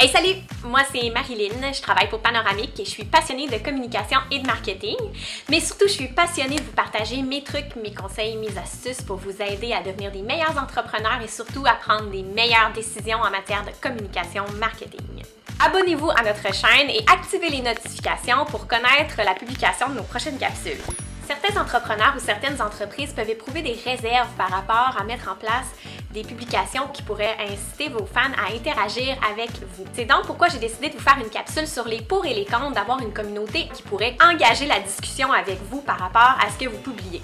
Hey salut! Moi c'est Marilyn, je travaille pour Panoramique et je suis passionnée de communication et de marketing. Mais surtout, je suis passionnée de vous partager mes trucs, mes conseils, mes astuces pour vous aider à devenir des meilleurs entrepreneurs et surtout à prendre des meilleures décisions en matière de communication marketing. Abonnez-vous à notre chaîne et activez les notifications pour connaître la publication de nos prochaines capsules. Certains entrepreneurs ou certaines entreprises peuvent éprouver des réserves par rapport à mettre en place des publications qui pourraient inciter vos fans à interagir avec vous. C'est donc pourquoi j'ai décidé de vous faire une capsule sur les pour et les contre d'avoir une communauté qui pourrait engager la discussion avec vous par rapport à ce que vous publiez.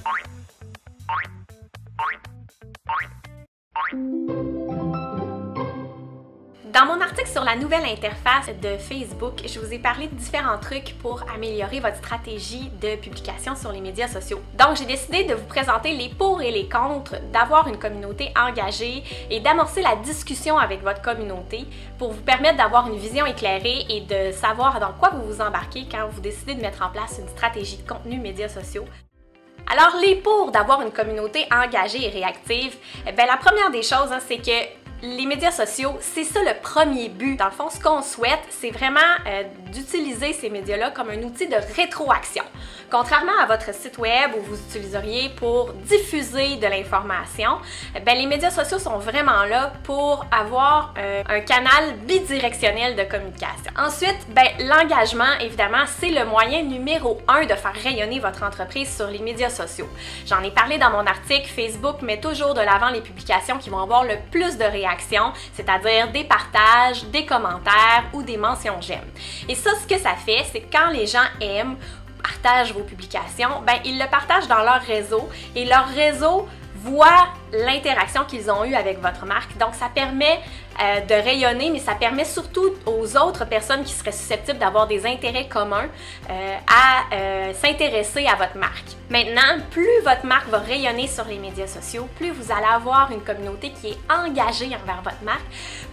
Dans mon article sur la nouvelle interface de Facebook, je vous ai parlé de différents trucs pour améliorer votre stratégie de publication sur les médias sociaux. Donc, j'ai décidé de vous présenter les pour et les contre d'avoir une communauté engagée et d'amorcer la discussion avec votre communauté pour vous permettre d'avoir une vision éclairée et de savoir dans quoi vous vous embarquez quand vous décidez de mettre en place une stratégie de contenu médias sociaux. Alors, les pour d'avoir une communauté engagée et réactive, la première des choses, c'est que les médias sociaux, c'est ça le premier but. Dans le fond, ce qu'on souhaite, c'est vraiment d'utiliser ces médias-là comme un outil de rétroaction. Contrairement à votre site web où vous utiliseriez pour diffuser de l'information, les médias sociaux sont vraiment là pour avoir un canal bidirectionnel de communication. Ensuite, l'engagement, évidemment, c'est le moyen numéro 1 de faire rayonner votre entreprise sur les médias sociaux. J'en ai parlé dans mon article. Facebook met toujours de l'avant les publications qui vont avoir le plus de réactions, c'est-à-dire des partages, des commentaires ou des mentions j'aime. Et ça, ce que ça fait, c'est que quand les gens aiment, partagent vos publications, ils le partagent dans leur réseau et leur réseau voit l'interaction qu'ils ont eue avec votre marque. Donc, ça permet de rayonner, mais ça permet surtout aux autres personnes qui seraient susceptibles d'avoir des intérêts communs à s'intéresser à votre marque. Maintenant, plus votre marque va rayonner sur les médias sociaux, plus vous allez avoir une communauté qui est engagée envers votre marque,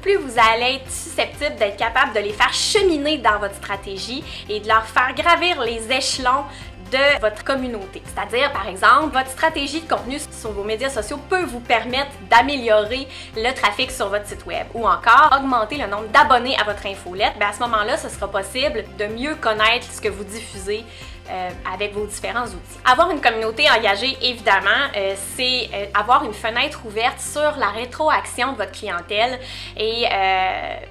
plus vous allez être susceptible d'être capable de les faire cheminer dans votre stratégie et de leur faire gravir les échelons de votre communauté. C'est-à-dire, par exemple, votre stratégie de contenu sur vos médias sociaux peut vous permettre d'améliorer le trafic sur votre site web ou encore augmenter le nombre d'abonnés à votre infolette. À ce moment-là, ce sera possible de mieux connaître ce que vous diffusez avec vos différents outils. Avoir une communauté engagée, évidemment, c'est avoir une fenêtre ouverte sur la rétroaction de votre clientèle et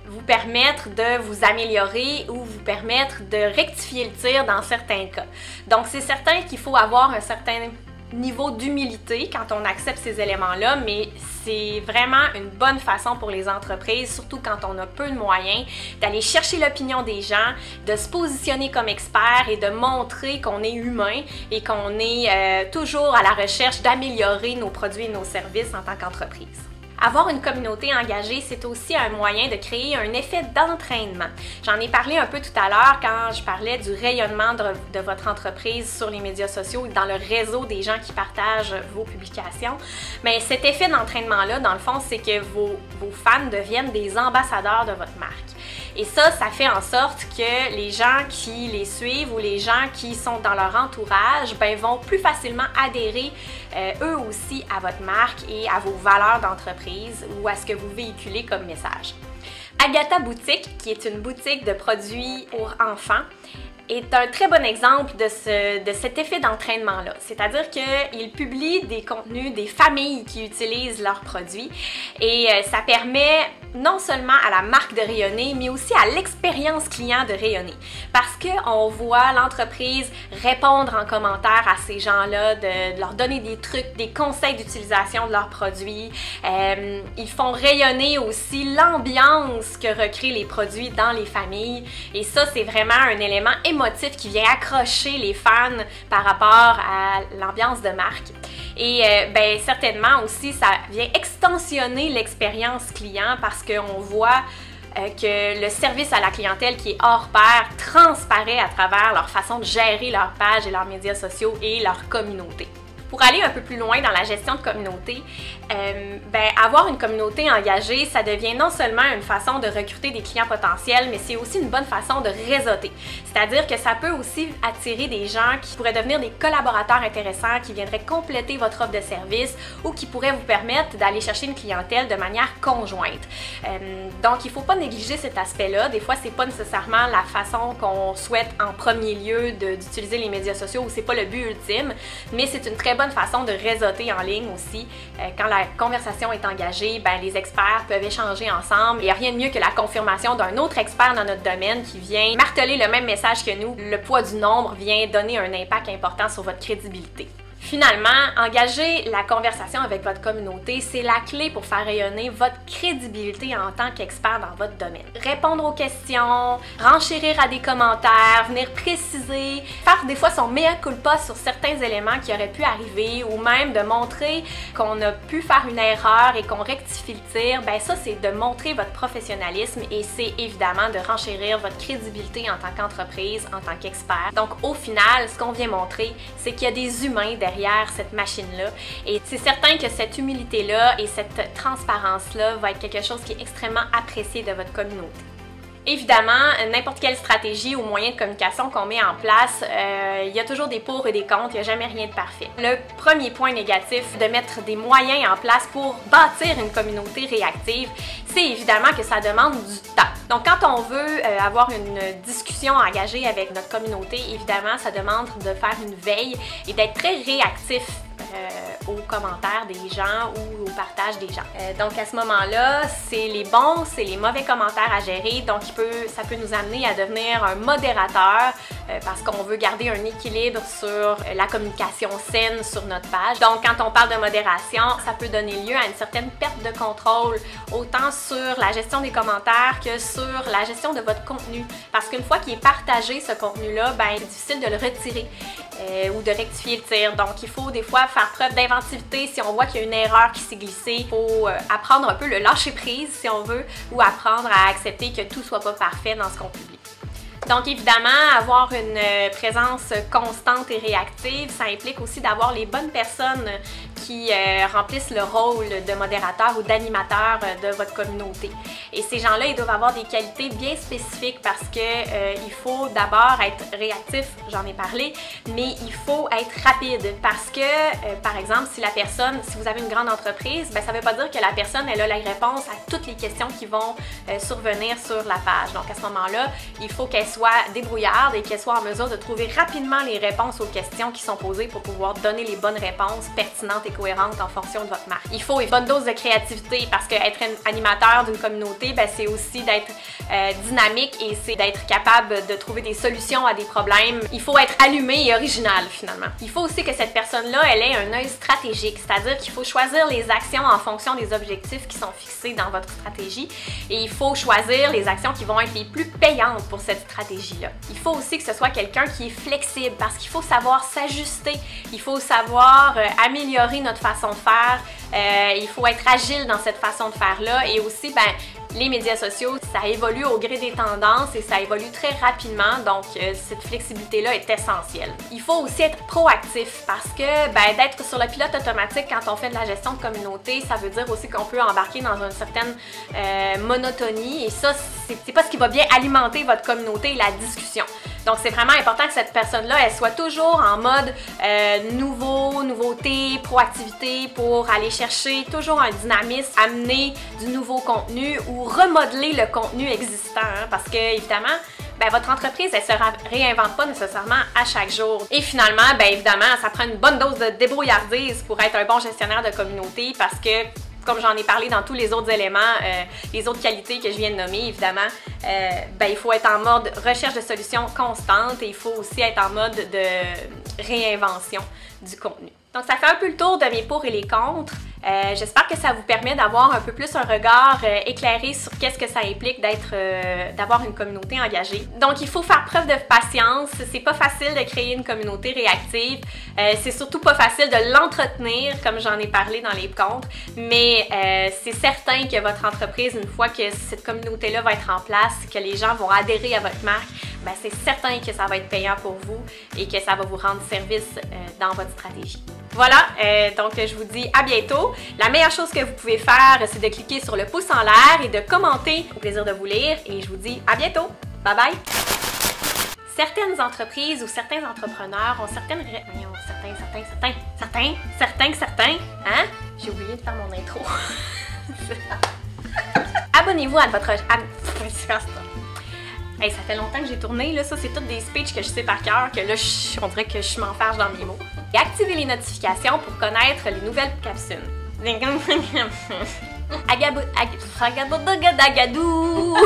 vous permettre de vous améliorer ou vous permettre de rectifier le tir dans certains cas. Donc, c'est certain qu'il faut avoir un certain niveau d'humilité quand on accepte ces éléments-là, mais c'est vraiment une bonne façon pour les entreprises, surtout quand on a peu de moyens, d'aller chercher l'opinion des gens, de se positionner comme expert et de montrer qu'on est humain et qu'on est toujours à la recherche d'améliorer nos produits et nos services en tant qu'entreprise. Avoir une communauté engagée, c'est aussi un moyen de créer un effet d'entraînement. J'en ai parlé un peu tout à l'heure quand je parlais du rayonnement de votre entreprise sur les médias sociaux, dans le réseau des gens qui partagent vos publications. Mais cet effet d'entraînement-là, dans le fond, c'est que vos fans deviennent des ambassadeurs de votre marque. Et ça fait en sorte que les gens qui les suivent ou les gens qui sont dans leur entourage vont plus facilement adhérer eux aussi à votre marque et à vos valeurs d'entreprise ou à ce que vous véhiculez comme message. Agatha Boutique, qui est une boutique de produits pour enfants, est un très bon exemple de cet effet d'entraînement-là. C'est-à-dire qu'il publie des contenus des familles qui utilisent leurs produits et ça permet non seulement à la marque de rayonner, mais aussi à l'expérience client de rayonner. Parce qu'on voit l'entreprise répondre en commentaire à ces gens-là, de leur donner des trucs, des conseils d'utilisation de leurs produits. Ils font rayonner aussi l'ambiance que recréent les produits dans les familles. Et ça, c'est vraiment un élément émotif qui vient accrocher les fans par rapport à l'ambiance de marque. Et certainement aussi, ça vient extensionner l'expérience client parce qu'on voit que le service à la clientèle qui est hors pair transparaît à travers leur façon de gérer leurs pages et leurs médias sociaux et leur communauté. Pour aller un peu plus loin dans la gestion de communauté, avoir une communauté engagée, ça devient non seulement une façon de recruter des clients potentiels, mais c'est aussi une bonne façon de réseauter. C'est-à-dire que ça peut aussi attirer des gens qui pourraient devenir des collaborateurs intéressants, qui viendraient compléter votre offre de service ou qui pourraient vous permettre d'aller chercher une clientèle de manière conjointe. Donc, il ne faut pas négliger cet aspect-là. Des fois, c'est pas nécessairement la façon qu'on souhaite en premier lieu d'utiliser les médias sociaux ou c'est pas le but ultime, mais c'est une très bonne façon de réseauter en ligne aussi. Quand la conversation est engagée, les experts peuvent échanger ensemble. Il n'y a rien de mieux que la confirmation d'un autre expert dans notre domaine qui vient marteler le même message que nous. Le poids du nombre vient donner un impact important sur votre crédibilité. Finalement, engager la conversation avec votre communauté, c'est la clé pour faire rayonner votre crédibilité en tant qu'expert dans votre domaine. Répondre aux questions, renchérir à des commentaires, venir préciser, faire des fois son mea culpa sur certains éléments qui auraient pu arriver ou même de montrer qu'on a pu faire une erreur et qu'on rectifie le tir, ça c'est de montrer votre professionnalisme et c'est évidemment de renchérir votre crédibilité en tant qu'entreprise, en tant qu'expert. Donc au final, ce qu'on vient montrer, c'est qu'il y a des humains derrière cette machine-là. Et c'est certain que cette humilité-là et cette transparence-là va être quelque chose qui est extrêmement apprécié de votre communauté. Évidemment, n'importe quelle stratégie ou moyen de communication qu'on met en place, il y a toujours des pour et des contre, il n'y a jamais rien de parfait. Le premier point négatif de mettre des moyens en place pour bâtir une communauté réactive, c'est évidemment que ça demande du temps. Donc quand on veut avoir une discussion engagée avec notre communauté, évidemment, ça demande de faire une veille et d'être très réactif aux commentaires des gens ou au partage des gens. Donc à ce moment-là, c'est les bons, c'est les mauvais commentaires à gérer, donc ça peut nous amener à devenir un modérateur parce qu'on veut garder un équilibre sur la communication saine sur notre page. Donc quand on parle de modération, ça peut donner lieu à une certaine perte de contrôle, autant sur la gestion des commentaires que sur la gestion de votre contenu. Parce qu'une fois qu'il est partagé, ce contenu-là, c'est difficile de le retirer ou de rectifier le tir. Donc il faut des fois faire preuve d'inventivité si on voit qu'il y a une erreur qui s'est glissée. Il faut apprendre un peu le lâcher prise si on veut ou apprendre à accepter que tout soit pas parfait dans ce qu'on publie. Donc évidemment, avoir une présence constante et réactive, ça implique aussi d'avoir les bonnes personnes qui remplissent le rôle de modérateur ou d'animateur de votre communauté. Et ces gens-là, ils doivent avoir des qualités bien spécifiques parce que il faut d'abord être réactif, j'en ai parlé, mais il faut être rapide parce que, par exemple, si vous avez une grande entreprise, ça ne veut pas dire que la personne, elle a la réponse à toutes les questions qui vont survenir sur la page. Donc à ce moment-là, il faut qu'elle soit débrouillarde et qu'elle soit en mesure de trouver rapidement les réponses aux questions qui sont posées pour pouvoir donner les bonnes réponses pertinentes et cohérentes en fonction de votre marque. Il faut une bonne dose de créativité parce qu'être animateur d'une communauté, c'est aussi d'être dynamique et c'est d'être capable de trouver des solutions à des problèmes. Il faut être allumé et original finalement. Il faut aussi que cette personne-là, elle ait un œil stratégique, c'est-à-dire qu'il faut choisir les actions en fonction des objectifs qui sont fixés dans votre stratégie et il faut choisir les actions qui vont être les plus payantes pour cette stratégie. Il faut aussi que ce soit quelqu'un qui est flexible parce qu'il faut savoir s'ajuster, il faut savoir améliorer notre façon de faire, il faut être agile dans cette façon de faire-là et aussi, les médias sociaux, ça évolue au gré des tendances et ça évolue très rapidement, donc cette flexibilité-là est essentielle. Il faut aussi être proactif parce que d'être sur le pilote automatique quand on fait de la gestion de communauté, ça veut dire aussi qu'on peut embarquer dans une certaine monotonie et ça, c'est pas ce qui va bien alimenter votre communauté et la discussion. Donc c'est vraiment important que cette personne-là, elle soit toujours en mode nouveauté, proactivité pour aller chercher toujours un dynamisme, amener du nouveau contenu ou remodeler le contenu existant parce que évidemment, votre entreprise, elle se réinvente pas nécessairement à chaque jour. Et finalement, évidemment, ça prend une bonne dose de débrouillardise pour être un bon gestionnaire de communauté parce que comme j'en ai parlé dans tous les autres éléments, les autres qualités que je viens de nommer, évidemment, il faut être en mode recherche de solutions constante et il faut aussi être en mode de réinvention du contenu. Donc ça fait un peu le tour de mes pour et les contre. J'espère que ça vous permet d'avoir un peu plus un regard éclairé sur qu'est-ce que ça implique d'avoir une communauté engagée. Donc il faut faire preuve de patience, c'est pas facile de créer une communauté réactive, c'est surtout pas facile de l'entretenir comme j'en ai parlé dans les comptes, mais c'est certain que votre entreprise, une fois que cette communauté-là va être en place, que les gens vont adhérer à votre marque, c'est certain que ça va être payant pour vous et que ça va vous rendre service dans votre stratégie. Voilà, donc je vous dis à bientôt. La meilleure chose que vous pouvez faire, c'est de cliquer sur le pouce en l'air et de commenter. Au plaisir de vous lire et je vous dis à bientôt. Bye bye! Certaines entreprises ou certains entrepreneurs ont certains, hein? J'ai oublié de faire mon intro. Abonnez-vous à votre... Hey, ça fait longtemps que j'ai tourné, là. Ça, c'est tous des speeches que je sais par cœur, que là, on dirait que je m'enfarge dans mes mots. Et activez les notifications pour connaître les nouvelles capsules. Agadou!